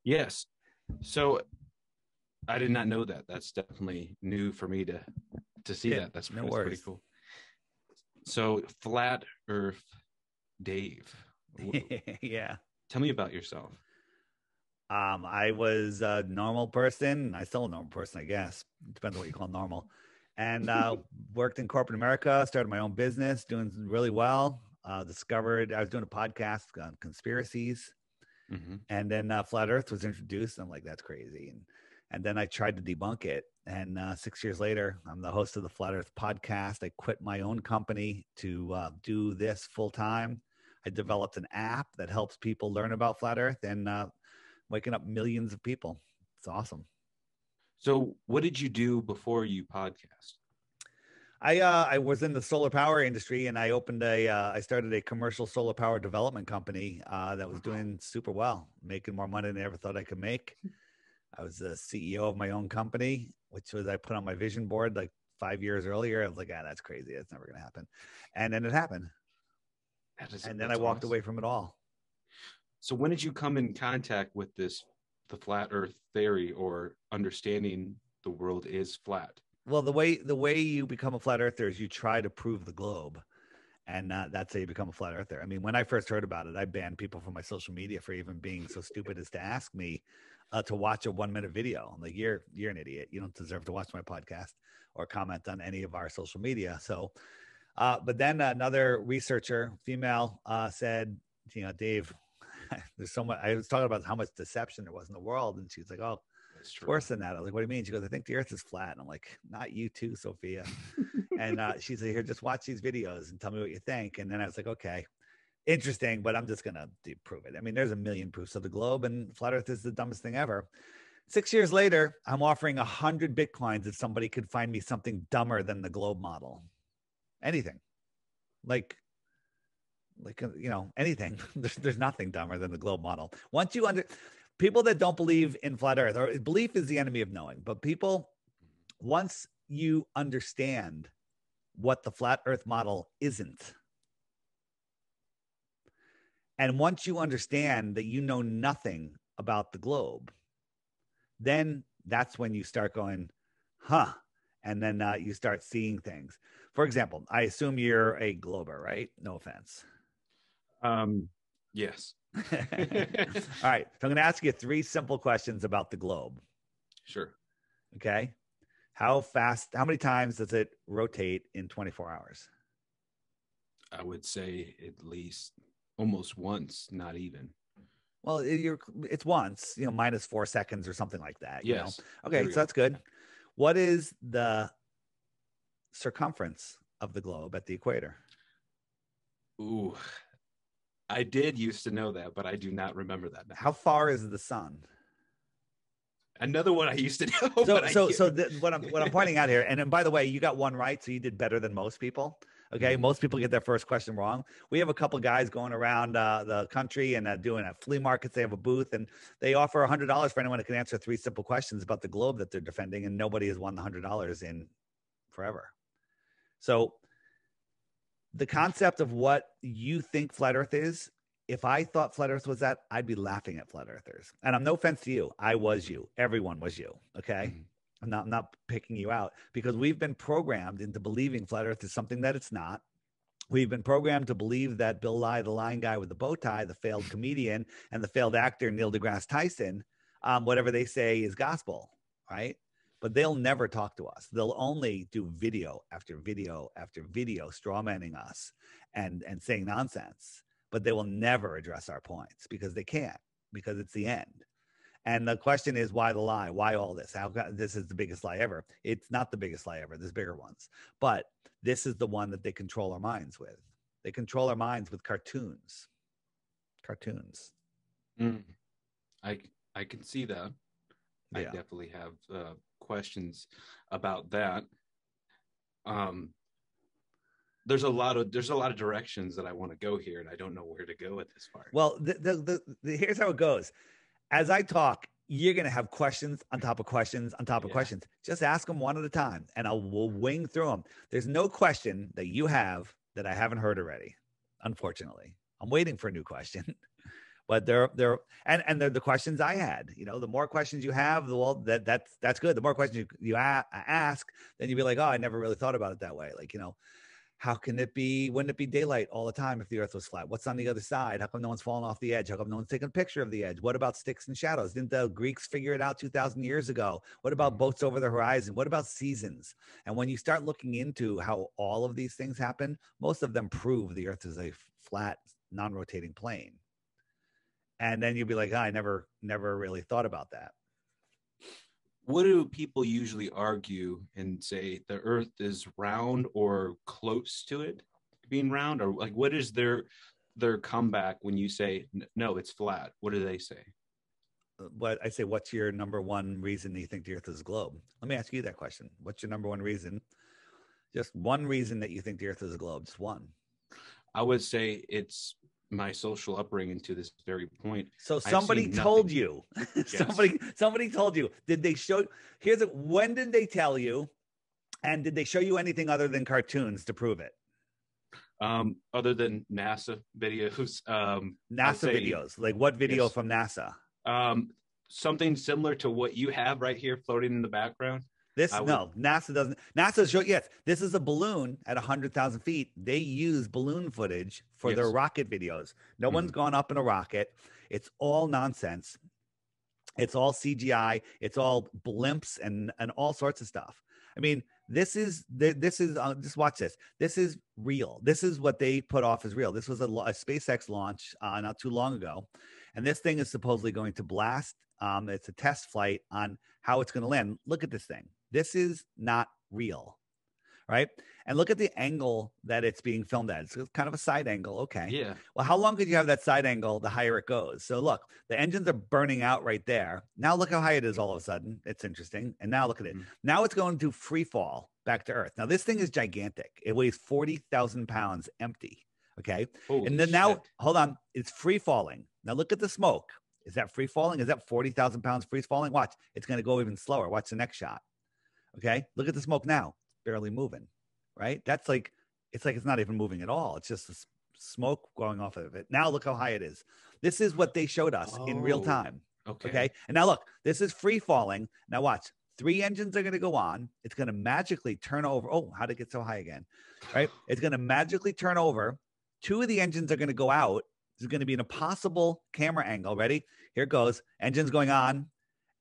Yes. So I did not know that. That's definitely new for me to see Yeah, that. no That's pretty worries. cool. So flat Earth, Dave. Yeah. Tell me about yourself. I was a normal person. I still a normal person, I guess. Depends on what you call normal. And worked in corporate America, started my own business, doing really well. Discovered I was doing a podcast on conspiracies, Hmm. and then Flat Earth was introduced. And I'm like, that's crazy. And then I tried to debunk it. And 6 years later, I'm the host of the Flat Earth podcast. I quit my own company to do this full time. I developed an app that helps people learn about Flat Earth and waking up millions of people. It's awesome. So what did you do before you podcast? I was in the solar power industry and I started a commercial solar power development company that was Wow. doing super well, making more money than I ever thought I could make. I was the CEO of my own company, which was I put on my vision board like 5 years earlier. I was like, that's crazy. That's never going to happen. And then it happened. And then I That's walked away awesome. from it all. So when did you come in contact with the flat Earth theory or understanding the world is flat? Well, the way you become a flat earther is you try to prove the globe. And that's how you become a flat earther. I mean, when I first heard about it, I banned people from my social media for even being so stupid as to ask me to watch a 1 minute video. I'm like, you're an idiot. You don't deserve to watch my podcast or comment on any of our social media. So, but then another researcher, female, said, Dave, there's so much. I was talking about how much deception there was in the world, and she was like, oh. That's It's true. worse than that. I was like, what do you mean? She goes, I think the earth is flat. And I'm like, not you too, Sophia. And she's like, here, just watch these videos and tell me what you think. And then I was like, okay, interesting, but I'm just going to prove it. I mean, there's a million proofs of the globe, and flat earth is the dumbest thing ever. 6 years later, I'm offering 100 Bitcoins if somebody could find me something dumber than the globe model. Anything. Like, anything. There's nothing dumber than the globe model. Once you people that don't believe in flat earth, or belief is the enemy of knowing, but people, once you understand what the flat earth model isn't, and once you understand that you know nothing about the globe, then that's when you start going, huh? And then you start seeing things. For example, I assume you're a glober, right? No offense. Um, yes. All right. So I'm going to ask you three simple questions about the globe. Sure. Okay. How many times does it rotate in 24 hours? I would say at least almost once, not even. Well, it's once, minus 4 seconds or something like that. Yes. There Okay. we So go. that's good. What is the circumference of the globe at the equator? Ooh, I did used to know that, but I do not remember that now. How far is the sun? Another one I used to know, but So, I so, can't. so what I'm pointing out here, and then by the way, you got one right, so you did better than most people. Okay, Mhm. most people get their first question wrong. We have a couple guys going around the country and doing at flea markets. They have a booth and they offer $100 for anyone who can answer three simple questions about the globe that they're defending, and nobody has won the $100 in forever. So the concept of what you think flat Earth is, if I thought flat Earth was that, I'd be laughing at flat Earthers. And I'm no offense to you. I was you. Everyone was you. Okay. Mhm. I'm not picking you out because we've been programmed into believing flat Earth is something that it's not. We've been programmed to believe that Bill Nye, the lying guy with the bow tie, the failed comedian, and the failed actor Neil deGrasse Tyson, whatever they say is gospel, right? But they'll never talk to us. They'll only do video after video after video, strawmanning us and saying nonsense. But they will never address our points because they can't, because it's the end. And the question is, why the lie? Why all this? This is the biggest lie ever? It's not the biggest lie ever. There's bigger ones. But this is the one that they control our minds with. They control our minds with cartoons. Cartoons. Mm. I I can see that. I Yeah. definitely have questions about that. Um, there's a lot of directions that I want to go here, and I don't know where to go at this part. Well, here's how it goes. As I talk, you're going to have questions on top of questions on top of Yeah. questions. Just ask them one at a time, and we'll wing through them. There's no question that you have that I haven't heard already, unfortunately. I'm waiting for a new question. But they're the questions I had. You know, the more questions you have, the well, that's good. The more questions you ask, then you'd be like, oh, I never really thought about it that way. Like, you know, how can it be? Wouldn't it be daylight all the time if the Earth was flat? What's on the other side? How come no one's falling off the edge? How come no one's taking a picture of the edge? What about sticks and shadows? Didn't the Greeks figure it out 2,000 years ago? What about boats over the horizon? What about seasons? And when you start looking into how all of these things happen, most of them prove the Earth is a flat, non-rotating plane. And then you'll be like, oh, I never really thought about that. What do people usually argue and say the Earth is round or close to it being round? Or like, what is their comeback when you say, no, it's flat? What do they say? But I say, what's your number one reason that you think the Earth is a globe? Let me ask you that question. What's your number one reason? Just one reason that you think the Earth is a globe, just one. I would say it's my social upbringing to this very point. So somebody told you. Yes. somebody told you. Did they show? When did they tell you? And did they show you anything other than cartoons to prove it? Other than NASA videos. NASA videos. Like what video yes. from NASA? Something similar to what you have right here floating in the background. NASA doesn't. NASA show yes. This is a balloon at 100,000 feet. They use balloon footage for their rocket videos. No one's gone up in a rocket. It's all nonsense. It's all CGI. It's all blimps and all sorts of stuff. I mean, this is just watch this. This is real. This is what they put off as real. This was a SpaceX launch not too long ago, and this thing is supposedly going to blast. It's a test flight on how it's going to land. Look at this thing. This is not real, right? And look at the angle that it's being filmed at. It's kind of a side angle. Okay. Yeah. Well, how long could you have that side angle? The higher it goes. So look, the engines are burning out right there. Now look how high it is all of a sudden. It's interesting. And now look at it. Now it's going to free fall back to Earth. Now this thing is gigantic. It weighs 40,000 pounds empty. Okay. Holy and then now, shit. hold on. It's free falling. Now look at the smoke. Is that free falling? Is that 40,000 pounds free falling? Watch. It's going to go even slower. Watch the next shot. Okay. Look at the smoke now. It's barely moving. Right. That's like, it's not even moving at all. It's just the smoke going off of it. Now look how high it is. This is what they showed us in real time. Okay. And now look, this is free falling. Now watch. 3 engines are going to go on. It's going to magically turn over. Oh, how'd it get so high again? Right. It's going to magically turn over. 2 of the engines are going to go out. This is going to be an impossible camera angle. Ready? Here it goes. Engine's going on.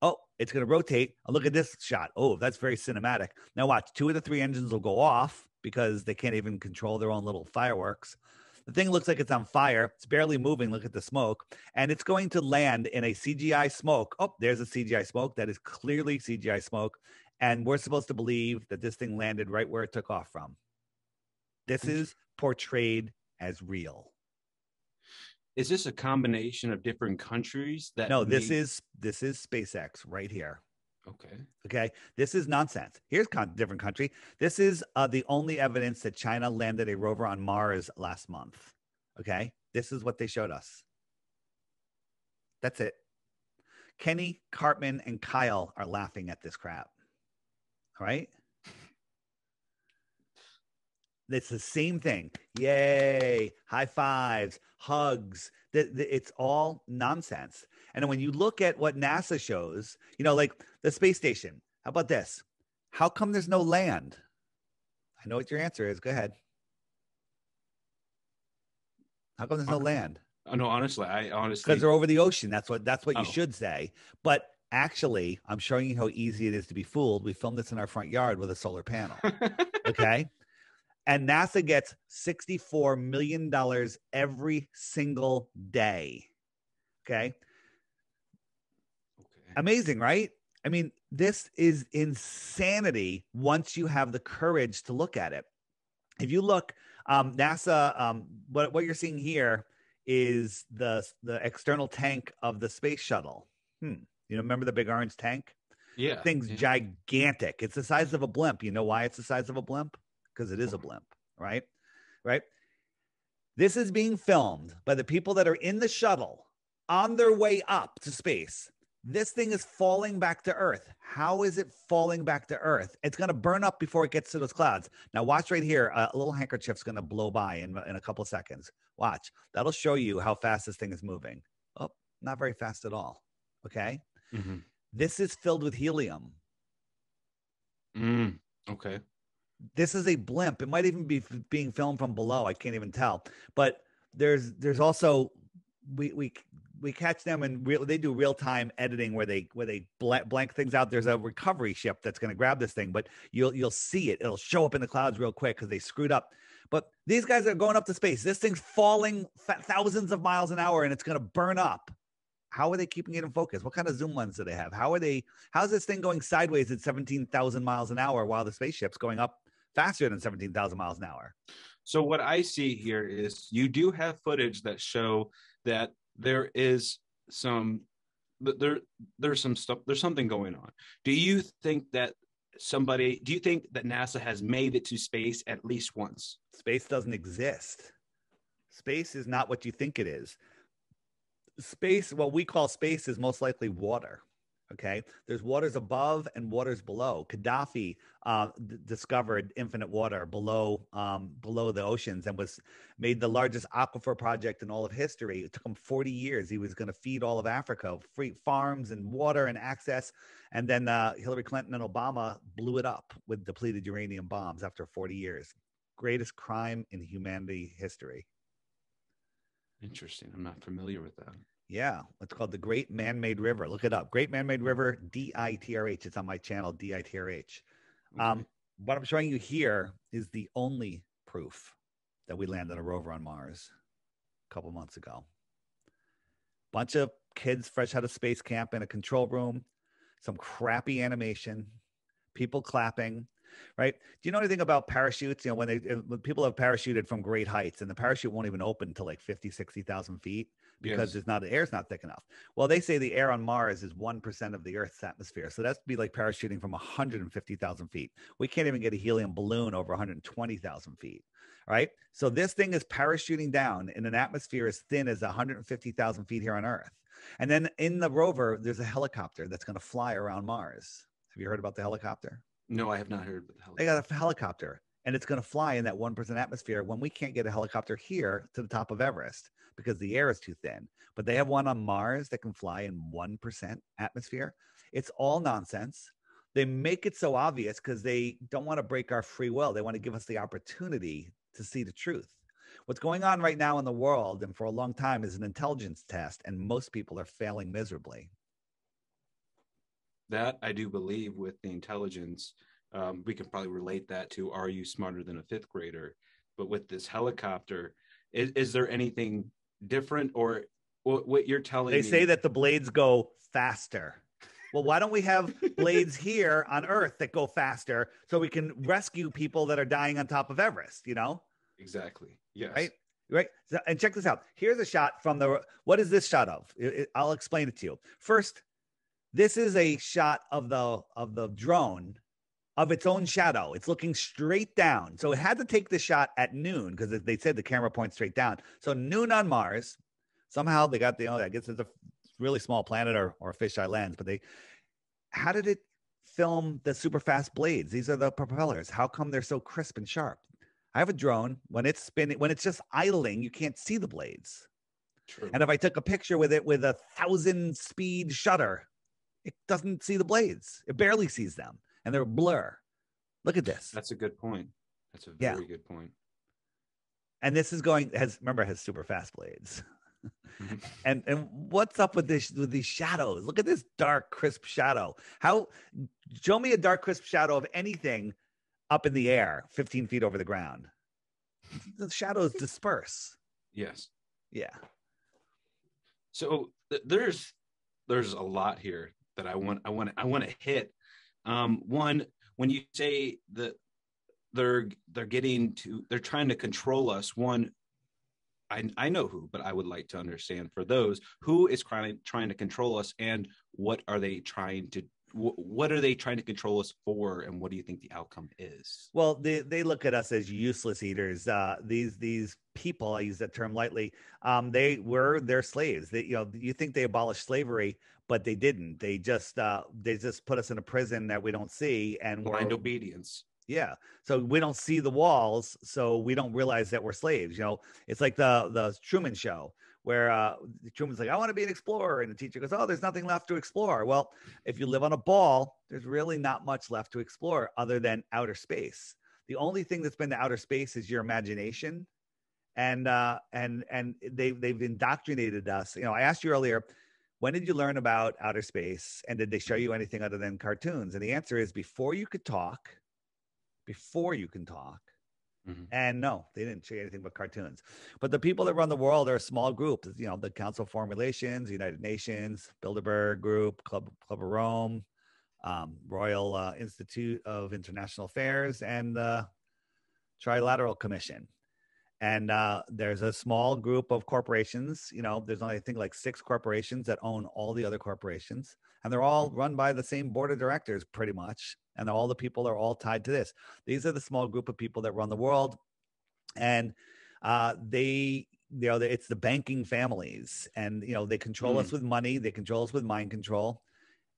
Oh, it's going to rotate. Oh, look at this shot. Oh, that's very cinematic. Now watch. 2 of the 3 engines will go off because they can't even control their own little fireworks. The thing looks like it's on fire. It's barely moving. Look at the smoke. And it's going to land in a CGI smoke. Oh, there's a CGI smoke. That is clearly CGI smoke. And we're supposed to believe that this thing landed right where it took off from. This is portrayed as real. Is this a combination of different countries that No, this is SpaceX right here. Okay. This is nonsense. Here's different country. This is the only evidence that China landed a rover on Mars last month. Okay. This is what they showed us. That's it. Kenny, Cartman, and Kyle are laughing at this crap. All right. It's the same thing. Yay. High fives, hugs. It's all nonsense. And when you look at what NASA shows, you know, like the space station, how about this? How come there's no land? I know what your answer is. Go ahead. How come there's no land? No, honestly, because they're over the ocean. That's what you should say. But actually, I'm showing you how easy it is to be fooled. We filmed this in our front yard with a solar panel. Okay. And NASA gets $64 million every single day. Okay. Amazing, right? I mean, this is insanity once you have the courage to look at it. If you look, NASA, what you're seeing here is the external tank of the space shuttle. You remember the big orange tank? Yeah. Thing's gigantic. It's the size of a blimp. You know why it's the size of a blimp? Because it is a blimp, right? Right. This is being filmed by the people that are in the shuttle on their way up to space. This thing is falling back to Earth. How is it falling back to Earth? It's going to burn up before it gets to those clouds. Now watch right here. A little handkerchief's going to blow by in a couple of seconds. Watch. That'll show you how fast this thing is moving. Oh, not very fast at all. Okay. Mm-hmm. This is filled with helium. Okay. This is a blimp. It might even be being filmed from below. I can't even tell. But there's also we catch them and they do real time editing where they blank things out. There's a recovery ship that's going to grab this thing, but you'll see it. It'll show up in the clouds real quick because they screwed up. But these guys are going up to space. This thing's falling thousands of miles an hour and it's going to burn up. How are they keeping it in focus? What kind of zoom lens do they have? How's this thing going sideways at 17,000 miles an hour while the spaceship's going up faster than 17,000 miles an hour? So what I see here is you do have footage that show that there is there's some stuff, there's something going on. Do you think that NASA has made it to space at least once? Space doesn't exist. Space is not what you think it is. Space, what we call space, is most likely water. Okay, there's waters above and waters below. Gaddafi discovered infinite water below the oceans and made the largest aquifer project in all of history. It took him 40 years. He was going to feed all of Africa, free farms and water and access. And then Hillary Clinton and Obama blew it up with depleted uranium bombs after 40 years. Greatest crime in humanity history. Interesting. I'm not familiar with that. Yeah, it's called the Great Man-Made River. Look it up. Great Man-Made River, DITRH. It's on my channel, DITRH. Okay. What I'm showing you here is the only proof that we landed a rover on Mars a couple months ago. Bunch of kids fresh out of space camp in a control room, some crappy animation, people clapping. Right? Do you know anything about parachutes? You know, when people have parachuted from great heights and the parachute won't even open until like 50, 60,000 feet because the air's not thick enough. Well, they say the air on Mars is 1% of the Earth's atmosphere. So that's be like parachuting from 150,000 feet. We can't even get a helium balloon over 120,000 feet. Right? So this thing is parachuting down in an atmosphere as thin as 150,000 feet here on Earth. And then in the rover, there's a helicopter that's going to fly around Mars. Have you heard about the helicopter? No, I have not heard about the helicopter. They got a helicopter, and it's going to fly in that 1% atmosphere when we can't get a helicopter here to the top of Everest because the air is too thin. But they have one on Mars that can fly in 1% atmosphere. It's all nonsense. They make it so obvious because they don't want to break our free will. They want to give us the opportunity to see the truth. What's going on right now in the world, and for a long time, is an intelligence test, and most people are failing miserably. That I do believe with the intelligence. We can probably relate that to, are you smarter than a fifth grader? But with this helicopter, is there anything different, or what you're telling me? They say that the blades go faster. Well, why don't we have blades here on Earth that go faster so we can rescue people that are dying on top of Everest, you know? Exactly. Yes. Right. So, and check this out. Here's a shot from what is this shot of? I'll explain it to you. First, this is a shot of the drone of its own shadow. It's looking straight down. So it had to take the shot at noon because they said the camera points straight down. So noon on Mars, somehow they got I guess it's a really small planet or a fisheye lens, but how did it film the super fast blades? These are the propellers. How come they're so crisp and sharp? I have a drone. When it's spinning, when it's just idling, you can't see the blades. True. And if I took a picture with it with a 1,000 speed shutter, it doesn't see the blades. It barely sees them. And they're a blur. Look at this. That's a good point. That's a very good point. And this is has super fast blades. and what's up with these shadows? Look at this dark, crisp shadow. Show me a dark, crisp shadow of anything up in the air, 15 feet over the ground. The shadows disperse. Yes. Yeah. So there's a lot here that I want to hit. One, when you say that they're trying to control us. One, I know who, but I would like to understand for those who is trying to control us, and what are they trying to control us for, and what do you think the outcome is? Well, they look at us as useless eaters. These people, I use that term lightly, they're slaves. You think they abolished slavery, but they didn't. They just put us in a prison that we don't see, and blind obedience. Yeah. So we don't see the walls, so we don't realize that we're slaves. It's like the Truman Show, where Truman's like, I want to be an explorer. And the teacher goes, oh, there's nothing left to explore. Well, if you live on a ball, there's really not much left to explore other than outer space. The only thing that's been to outer space is your imagination. And they've indoctrinated us. You know, I asked you earlier, when did you learn about outer space? And did they show you anything other than cartoons? And the answer is before you could talk, before you can talk. Mm-hmm. And no, they didn't show you anything but cartoons. But the people that run the world are a small group. You know, the Council of Foreign Relations, United Nations, Bilderberg Group, Club of Rome, Royal Institute of International Affairs, and the Trilateral Commission. And there's a small group of corporations. You know, there's only, I think, like 6 corporations that own all the other corporations. And they're all run by the same board of directors, pretty much. And all the people are all tied to this. These are the small group of people that run the world. And they, you know, it's the banking families. And, you know, they control us with money. They control us with mind control.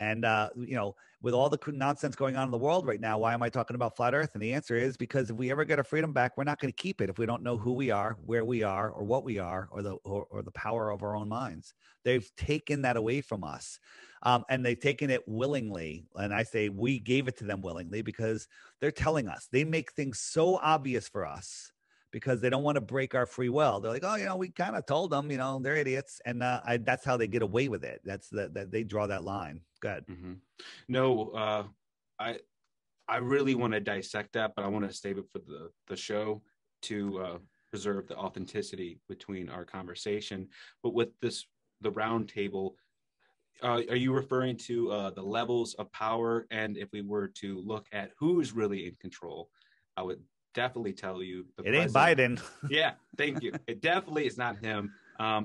And, you know, with all the nonsense going on in the world right now, why am I talking about flat Earth? And the answer is because if we ever get our freedom back, we're not going to keep it if we don't know who we are, where we are, or what we are, or the power of our own minds. They've taken that away from us. And they've taken it willingly. And I say we gave it to them willingly because they're telling us. They make things so obvious for us because they don't want to break our free will. They're like, oh, you know, we kind of told them, you know, they're idiots. And that's how they get away with it. That's that they draw that line. Go ahead. Mm-hmm. No, I really want to dissect that, but I want to save it for the show to preserve the authenticity between our conversation. But with the round table, are you referring to the levels of power? And if we were to look at who's really in control, I would definitely tell you it ain't Biden. Yeah, thank you. It definitely is not him.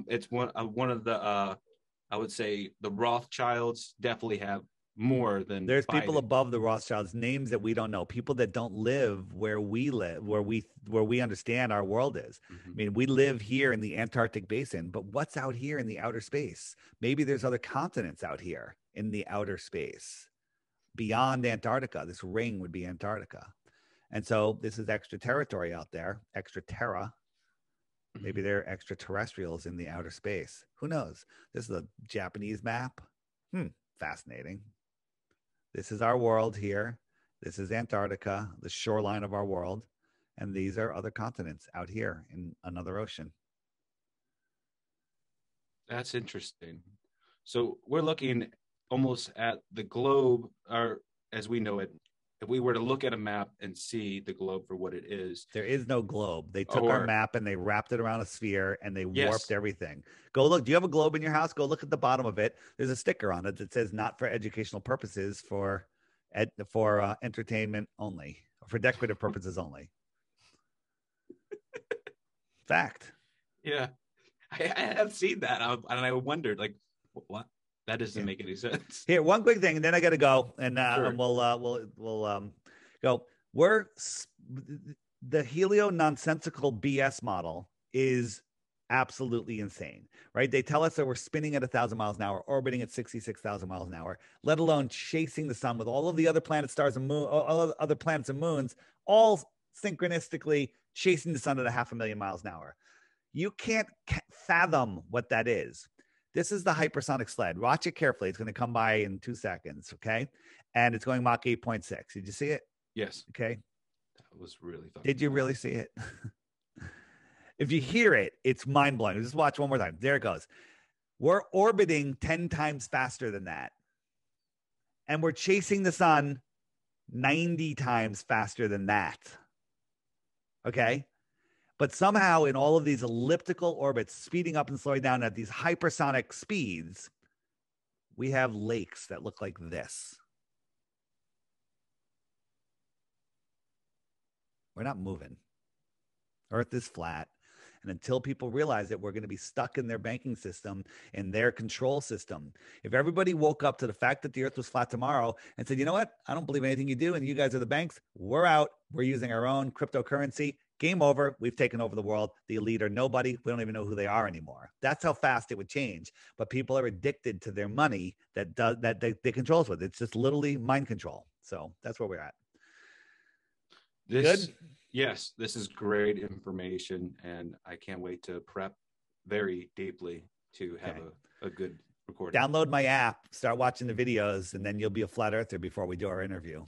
It's one of the I would say the Rothschilds definitely have more than there's Biden. People above the Rothschilds, names that we don't know, people that don't live where we live, where we understand our world is. Mm-hmm. I mean, we live here in the Antarctic basin, but what's out here in the outer space? Maybe there's other continents out here in the outer space beyond Antarctica. This ring would be Antarctica. And so this is extra territory out there, extra terra. Maybe they're extraterrestrials in the outer space. Who knows? This is a Japanese map. Fascinating. This is our world here. This is Antarctica, the shoreline of our world. And these are other continents out here in another ocean. That's interesting. So we're looking almost at the globe, or as we know it. If we were to look at a map and see the globe for what it is. There is no globe. They took our map and they wrapped it around a sphere and they warped everything. Go look. Do you have a globe in your house? Go look at the bottom of it. There's a sticker on it that says not for educational purposes, for entertainment only, for decorative purposes only. Fact. Yeah. I have seen that. And I wondered, like, what? That doesn't make any sense. Here, one quick thing, and then I got to go, and sure. And we'll go. The helio-nonsensical BS model is absolutely insane, right? They tell us that we're spinning at 1,000 miles an hour, orbiting at 66,000 miles an hour, let alone chasing the sun with all of the other planets, stars, and moon, all the other planets and moons, all synchronistically chasing the sun at 500,000 miles an hour. You can't fathom what that is. This is the hypersonic sled. Watch it carefully. It's going to come by in 2 seconds, okay? And it's going Mach 8.6. Did you see it? Yes. Okay. That was really fun. Did you really see it? If you hear it, it's mind-blowing. Just watch one more time. There it goes. We're orbiting 10 times faster than that. And we're chasing the sun 90 times faster than that. Okay? But somehow in all of these elliptical orbits, speeding up and slowing down at these hypersonic speeds, we have lakes that look like this. We're not moving. Earth is flat. And until people realize that we're going to be stuck in their banking system, in their control system. If everybody woke up to the fact that the Earth was flat tomorrow and said, you know what? I don't believe anything you do, and you guys are the banks. We're out. We're using our own cryptocurrency. Game over. We've taken over the world. The elite are nobody. We don't even know who they are anymore. That's how fast it would change. But people are addicted to their money that they control us with. It's just literally mind control. So that's where we're at. Good? Yes, this is great information, and I can't wait to prep very deeply to have Okay. a good recording. Download my app, start watching the videos, and then you'll be a flat earther before we do our interview.